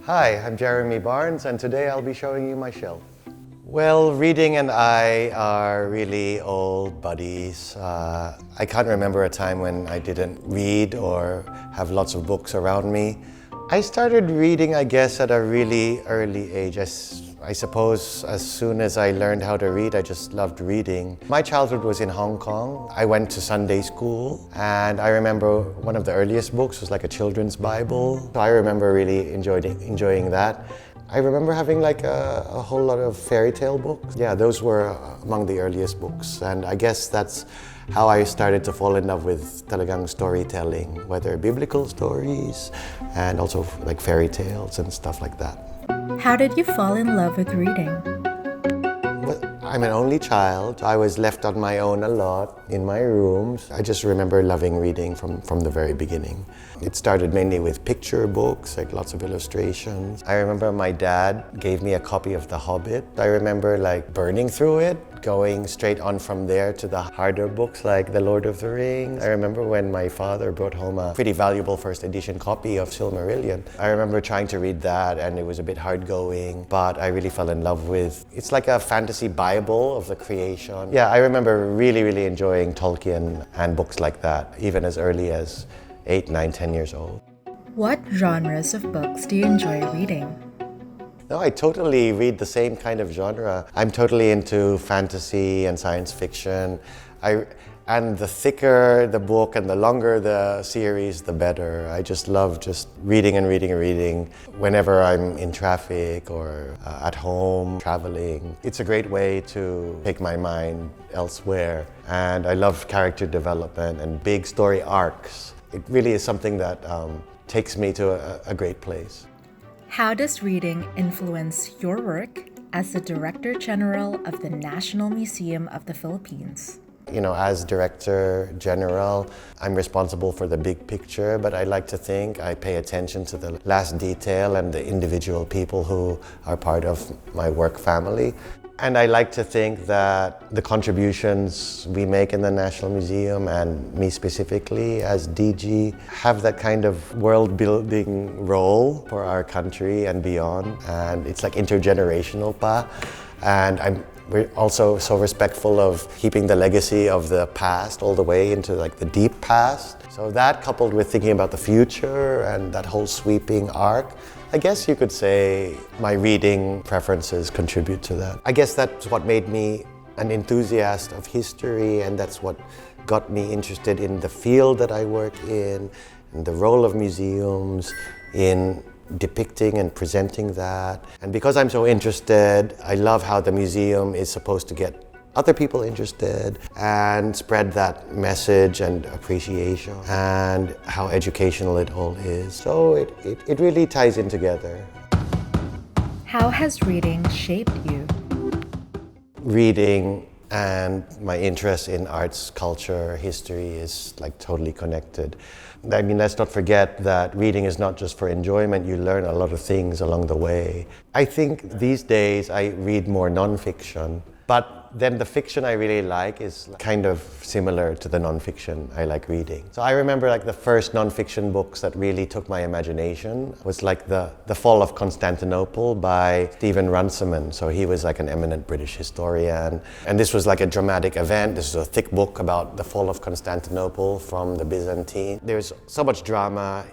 Hi, I'm Jeremy Barnes, and today I'll be showing you my shelf. Well, reading and I are really old buddies. I can't remember a time when I didn't read or have lots of books around me. I started reading, I guess, at a really early age. I suppose as soon as I learned how to read, I just loved reading. My childhood was in Hong Kong. I went to Sunday school, and I remember one of the earliest books was like a children's Bible. So I remember really enjoying that. I remember having like a whole lot of fairy tale books. Yeah, those were among the earliest books, and I guess that's how I started to fall in love with talagang storytelling, whether biblical stories and also like fairy tales and stuff like that. How did you fall in love with reading? Well, I'm an only child. I was left on my own a lot in my rooms. I just remember loving reading from the very beginning. It started mainly with picture books, like lots of illustrations. I remember my dad gave me a copy of The Hobbit. I remember like burning through it, going straight on from there to the harder books like The Lord of the Rings. I remember when my father brought home a pretty valuable first edition copy of Silmarillion. I remember trying to read that, and it was a bit hard going, but I really fell in love with it. It's like a fantasy Bible of the creation. Yeah, I remember really enjoying Tolkien and books like that, even as early as 8, 9, 10 years old. What genres of books do you enjoy reading? No, I totally read the same kind of genre. I'm totally into fantasy and science fiction. And the thicker the book and the longer the series, the better. I just love just reading and reading whenever I'm in traffic or at home, traveling. It's a great way to take my mind elsewhere. And I love character development and big story arcs. It really is something that takes me to a great place. How does reading influence your work as the Director General of the National Museum of the Philippines? You know, as Director General, I'm responsible for the big picture, but I like to think I pay attention to the last detail and the individual people who are part of my work family. And I like to think that the contributions we make in the National Museum, and me specifically as DG, have that kind of world-building role for our country and beyond. And it's like intergenerational pa. And we're also so respectful of keeping the legacy of the past all the way into like the deep past. So that, coupled with thinking about the future and that whole sweeping arc, I guess you could say my reading preferences contribute to that. I guess that's what made me an enthusiast of history, and that's what got me interested in the field that I work in, and the role of museums in depicting and presenting that. And because I'm so interested, I love how the museum is supposed to get other people interested and spread that message and appreciation, and how educational it all is. So it really ties in together. How has reading shaped you? Reading and my interest in arts, culture, history is like totally connected. I mean, let's not forget that reading is not just for enjoyment. You learn a lot of things along the way. I think these days I read more nonfiction, but then the fiction I really like is kind of similar to the nonfiction I like reading. So I remember like the first nonfiction books that really took my imagination was like the Fall of Constantinople by Stephen Runciman. So he was like an eminent British historian. And this was like a dramatic event. This was a thick book about the fall of Constantinople from the Byzantine. There's so much drama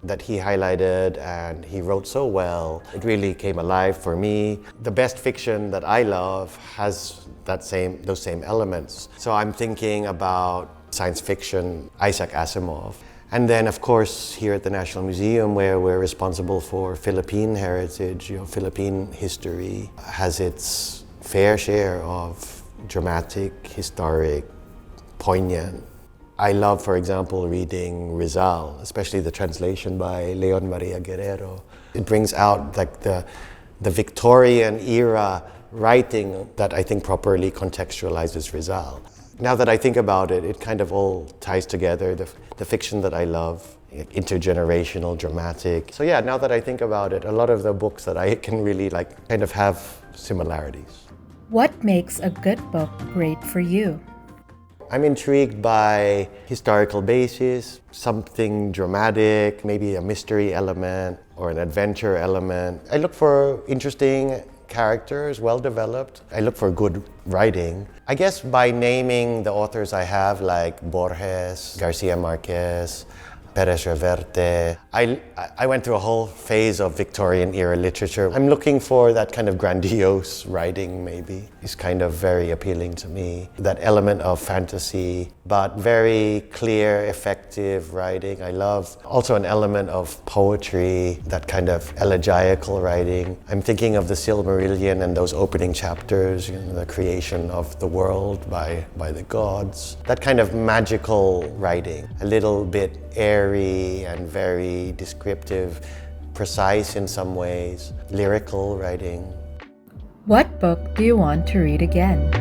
that he highlighted, and he wrote so well. It really came alive for me. The best fiction that I love has those same elements. So I'm thinking about science fiction, Isaac Asimov. And then of course here at the National Museum, where we're responsible for Philippine heritage, Philippine history has its fair share of dramatic, historic, poignant. I love, for example, reading Rizal, especially the translation by Leon Maria Guerrero. It brings out like the Victorian era writing that I think properly contextualizes Rizal. Now that I think about it, it kind of all ties together. The fiction that I love, intergenerational, dramatic. So yeah, now that I think about it, a lot of the books that I can really like kind of have similarities. What makes a good book great for you? I'm intrigued by historical basis, something dramatic, maybe a mystery element or an adventure element. I look for interesting characters, well developed. I look for good writing. I guess by naming the authors I have, like Borges, Garcia Marquez, Perez Reverte. I went through a whole phase of Victorian era literature. I'm looking for that kind of grandiose writing, maybe. It's kind of very appealing to me. That element of fantasy, but very clear, effective writing. I love also an element of poetry, that kind of elegiacal writing. I'm thinking of the Silmarillion and those opening chapters, the creation of the world by the gods. That kind of magical writing, a little bit airy and very descriptive, precise in some ways, lyrical writing. What book do you want to read again?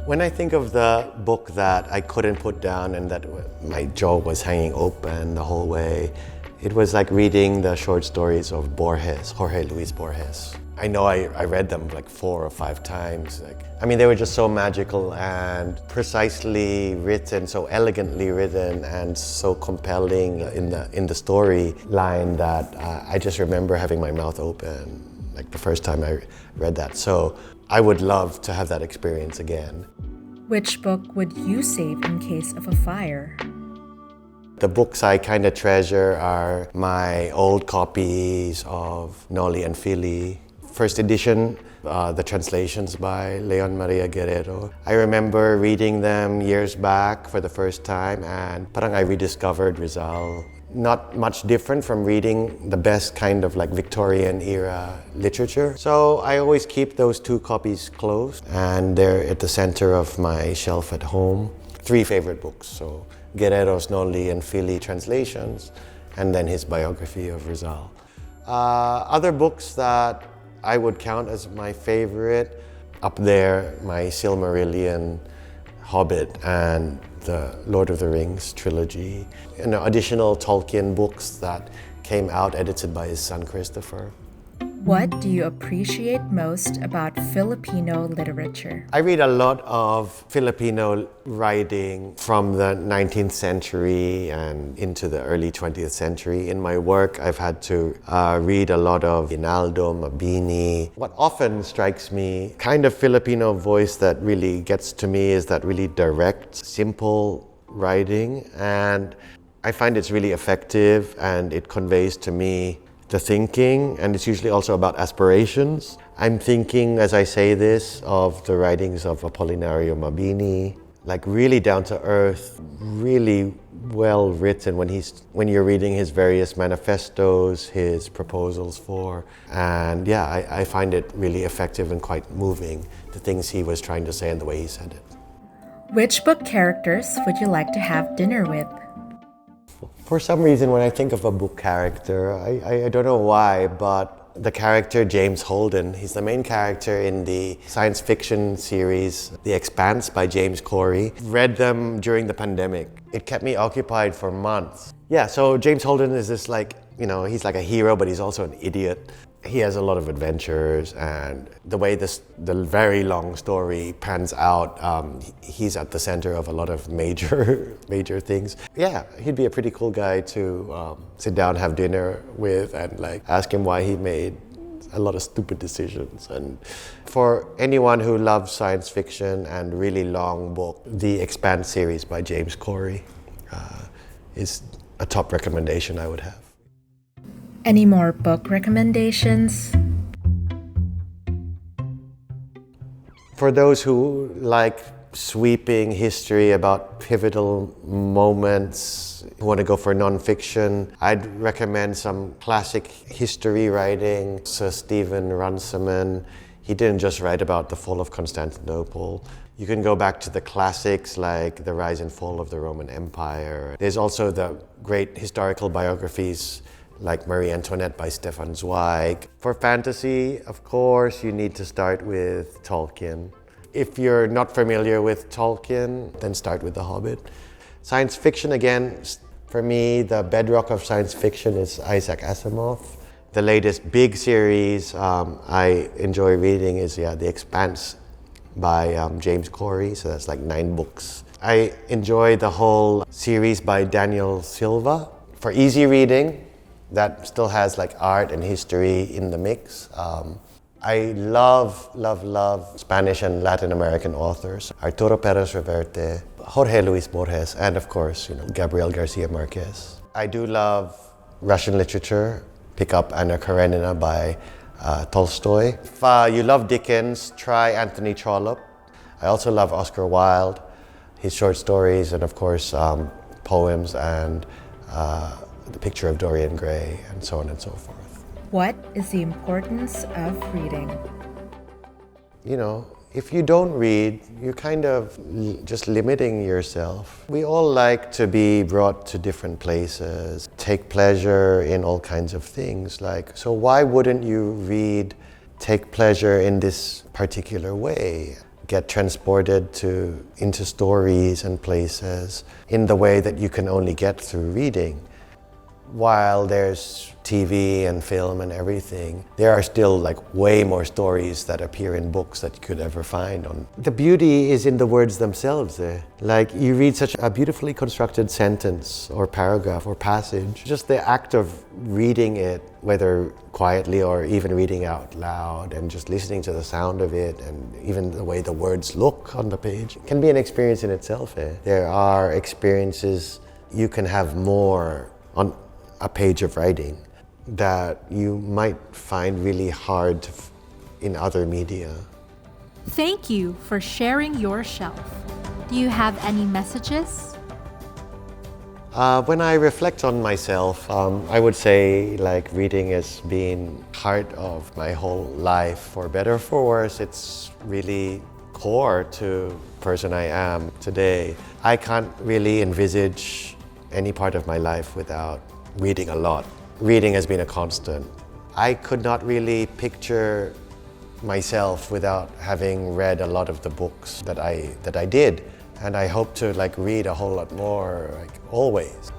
When I think of the book that I couldn't put down and that my jaw was hanging open the whole way, it was like reading the short stories of Borges, Jorge Luis Borges. I know I read them like 4 or 5 times. They were just so magical and precisely written, so elegantly written and so compelling in the story line that I just remember having my mouth open like the first time I read that. So I would love to have that experience again. Which book would you save in case of a fire? The books I kind of treasure are my old copies of Noli and Fili. First edition, the translations by Leon Maria Guerrero. I remember reading them years back for the first time and parang I rediscovered Rizal. Not much different from reading the best kind of like Victorian era literature. So I always keep those 2 copies close and they're at the center of my shelf at home. 3 favorite books, so Guerrero's Noli and Fili translations and then his biography of Rizal. Other books that I would count as my favorite, up there, my Silmarillion, Hobbit, and the Lord of the Rings trilogy. Additional Tolkien books that came out edited by his son Christopher. What do you appreciate most about Filipino literature? I read a lot of Filipino writing from the 19th century and into the early 20th century. In my work, I've had to read a lot of Ginaldo, Mabini. What often strikes me, kind of Filipino voice that really gets to me is that really direct, simple writing. And I find it's really effective and it conveys to me the thinking, and it's usually also about aspirations. I'm thinking, as I say this, of the writings of Apolinario Mabini, like really down to earth, really well written when you're reading his various manifestos, his proposals for, and yeah, I find it really effective and quite moving, the things he was trying to say and the way he said it. Which book characters would you like to have dinner with? For some reason, when I think of a book character, I don't know why, but the character James Holden, he's the main character in the science fiction series The Expanse by James Corey. Read them during the pandemic. It kept me occupied for months. Yeah, so James Holden is this he's like a hero, but he's also an idiot. He has a lot of adventures, and the way the very long story pans out, he's at the center of a lot of major things. Yeah, he'd be a pretty cool guy to sit down, have dinner with, and ask him why he made a lot of stupid decisions. And for anyone who loves science fiction and really long book, The Expanse series by James Corey is a top recommendation I would have. Any more book recommendations? For those who like sweeping history about pivotal moments, who want to go for nonfiction, I'd recommend some classic history writing. Sir Stephen Runciman, he didn't just write about the fall of Constantinople. You can go back to the classics like The Rise and Fall of the Roman Empire. There's also the great historical biographies like Marie Antoinette by Stefan Zweig. For fantasy, of course, you need to start with Tolkien. If you're not familiar with Tolkien, then start with The Hobbit. Science fiction, again, for me, the bedrock of science fiction is Isaac Asimov. The latest big series I enjoy reading is The Expanse by James Corey, so that's like 9 books. I enjoy the whole series by Daniel Silva. For easy reading, that still has like art and history in the mix. I love Spanish and Latin American authors. Arturo Perez Reverte, Jorge Luis Borges, and of course, Gabriel Garcia Marquez. I do love Russian literature. Pick up Anna Karenina by Tolstoy. If you love Dickens, try Anthony Trollope. I also love Oscar Wilde, his short stories, and of course poems and The Picture of Dorian Gray, and so on and so forth. What is the importance of reading? If you don't read, you're kind of just limiting yourself. We all like to be brought to different places, take pleasure in all kinds of things. So why wouldn't you read, take pleasure in this particular way? Get transported into stories and places in the way that you can only get through reading. While there's TV and film and everything, there are still way more stories that appear in books that you could ever find. The beauty is in the words themselves. You read such a beautifully constructed sentence or paragraph or passage. Just the act of reading it, whether quietly or even reading out loud, and just listening to the sound of it, and even the way the words look on the page, can be an experience in itself. There are experiences you can have more on a page of writing that you might find really hard in other media. Thank you for sharing your shelf. Do you have any messages? When I reflect on myself, I would say reading has been part of my whole life. For better or for worse, it's really core to the person I am today. I can't really envisage any part of my life without reading a lot. Reading has been a constant. I could not really picture myself without having read a lot of the books that I did. And I hope to read a whole lot more, always.